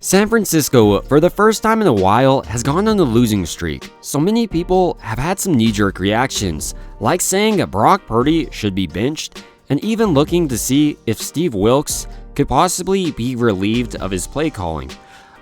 San Francisco, for the first time in a while, has gone on a losing streak, so many people have had some knee-jerk reactions, like saying Brock Purdy should be benched, and even looking to see if Steve Wilks could possibly be relieved of his play calling.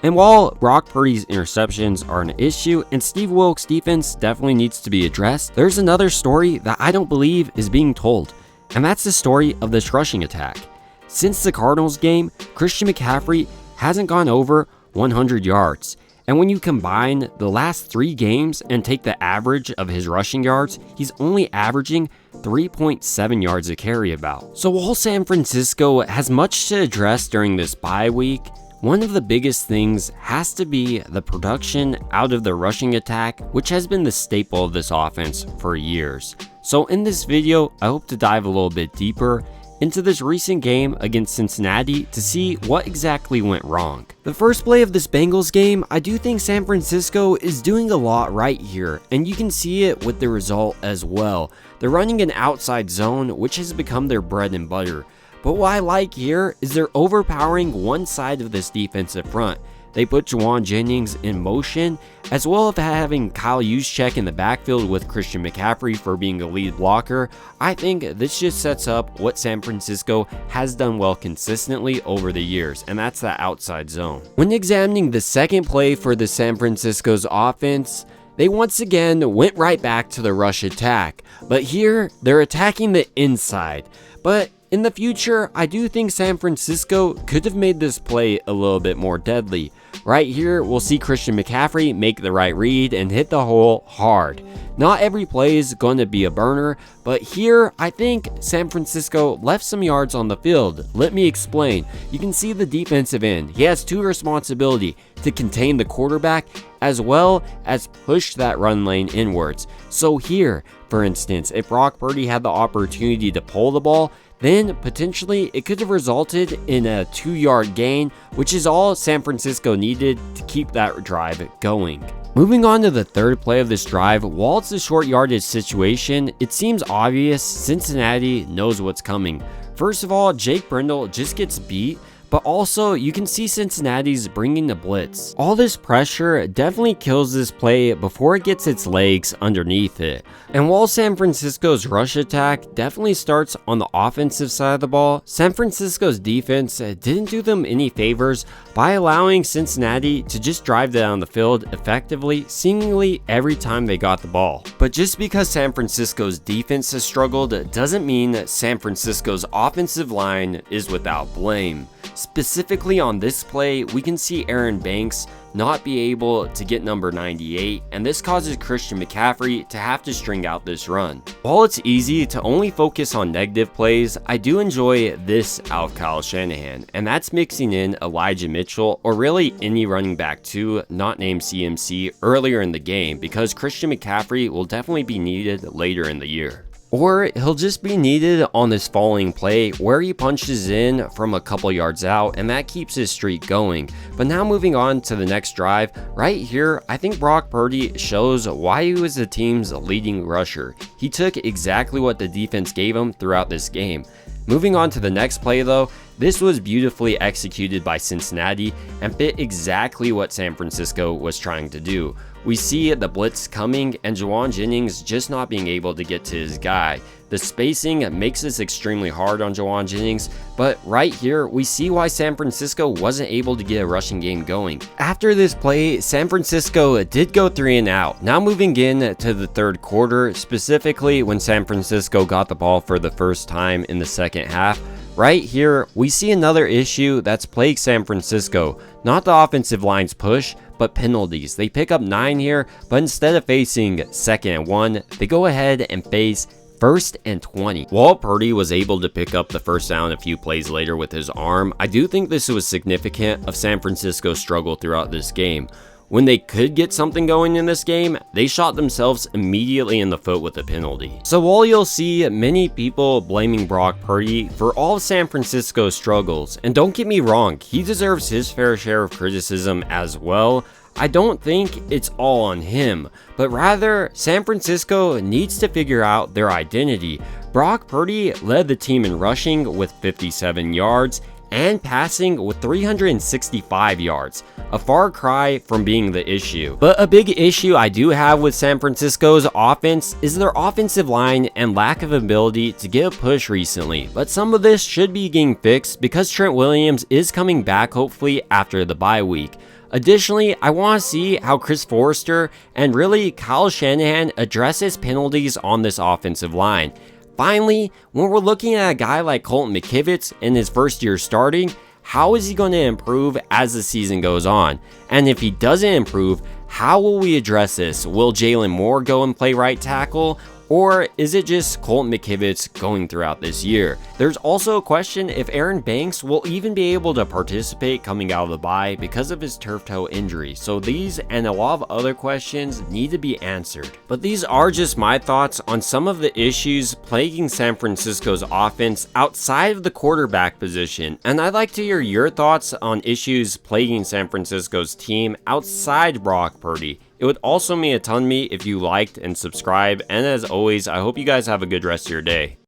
And while Brock Purdy's interceptions are an issue and Steve Wilks' defense definitely needs to be addressed, there's another story that I don't believe is being told, and that's the story of this rushing attack. Since the Cardinals game, Christian McCaffrey hasn't gone over 100 yards. And when you combine the last 3 games and take the average of his rushing yards, he's only averaging 3.7 yards a carry about. So while San Francisco has much to address during this bye week, one of the biggest things has to be the production out of the rushing attack, which has been the staple of this offense for years. So in this video, I hope to dive a little bit deeper into this recent game against Cincinnati to see what exactly went wrong. The first play of this Bengals game, I do think San Francisco is doing a lot right here, and you can see it with the result as well. They're running an outside zone, which has become their bread and butter. But what I like here is they're overpowering one side of this defensive front. They put Jauan Jennings in motion, as well as having Kyle Juszczyk in the backfield with Christian McCaffrey for being a lead blocker. I think this just sets up what San Francisco has done well consistently over the years, and that's the outside zone. When examining the second play for the San Francisco's offense, they once again went right back to the rush attack, but here they're attacking the inside. But in the future, I do think San Francisco could have made this play a little bit more deadly. Right here, we'll see Christian McCaffrey make the right read and hit the hole hard. Not every play is going to be a burner, but here, I think San Francisco left some yards on the field. Let me explain. You can see the defensive end. He has 2 responsibilities: to contain the quarterback as well as push that run lane inwards. So here, for instance, if Brock Purdy had the opportunity to pull the ball, then potentially it could have resulted in a 2-yard gain, which is all San Francisco needed to keep that drive going. Moving on to the third play of this drive, while it's a short yardage situation, it seems obvious Cincinnati knows what's coming. First of all, Jake Brendel just gets beat, but also you can see Cincinnati's bringing the blitz. All this pressure definitely kills this play before it gets its legs underneath it. And while San Francisco's rush attack definitely starts on the offensive side of the ball, San Francisco's defense didn't do them any favors by allowing Cincinnati to just drive down the field effectively, seemingly every time they got the ball. But just because San Francisco's defense has struggled doesn't mean that San Francisco's offensive line is without blame. Specifically on this play, we can see Aaron Banks not be able to get number 98, and this causes Christian McCaffrey to have to string out this run. While it's easy to only focus on negative plays, I do enjoy this out of Kyle Shanahan, and that's mixing in Elijah Mitchell, or really any running back too, not named CMC, earlier in the game, because Christian McCaffrey will definitely be needed later in the year. Or he'll just be needed on this following play where he punches in from a couple yards out, and that keeps his streak going. But now moving on to the next drive, right here, I think Brock Purdy shows why he was the team's leading rusher. He took exactly what the defense gave him throughout this game. Moving on to the next play though, this was beautifully executed by Cincinnati and fit exactly what San Francisco was trying to do. We see the blitz coming and Jauan Jennings just not being able to get to his guy. The spacing makes this extremely hard on Jauan Jennings, but right here we see why San Francisco wasn't able to get a rushing game going. After this play, San Francisco did go 3 and out. Now moving in to the third quarter, specifically when San Francisco got the ball for the first time in the second half, right here, we see another issue that's plagued San Francisco. Not the offensive line's push, but penalties. They pick up 9 here, but instead of facing 2nd and 1, they go ahead and face 1st and 20. While Purdy was able to pick up the first down a few plays later with his arm, I do think this was significant of San Francisco's struggle throughout this game. When they could get something going in this game, they shot themselves immediately in the foot with a penalty. So while you'll see many people blaming Brock Purdy for all of San Francisco's struggles, and don't get me wrong, he deserves his fair share of criticism as well, I don't think it's all on him, but rather San Francisco needs to figure out their identity. Brock Purdy led the team in rushing with 57 yards, and passing with 365 yards, a far cry from being the issue. But a big issue I do have with San Francisco's offense is their offensive line and lack of ability to get a push recently, but some of this should be getting fixed because Trent Williams is coming back hopefully after the bye week. Additionally, I want to see how Chris Forrester and really Kyle Shanahan addresses penalties on this offensive line. Finally, when we're looking at a guy like Colton McKivitz in his first year starting, how is he going to improve as the season goes on? And if he doesn't improve, how will we address this? Will Jalen Moore go and play right tackle? Or is it just Colton McKivitz going throughout this year? There's also a question if Aaron Banks will even be able to participate coming out of the bye because of his turf toe injury. So these and a lot of other questions need to be answered. But these are just my thoughts on some of the issues plaguing San Francisco's offense outside of the quarterback position. And I'd like to hear your thoughts on issues plaguing San Francisco's team outside Brock Purdy. It would also mean a ton to me if you liked and subscribed, and as always, I hope you guys have a good rest of your day.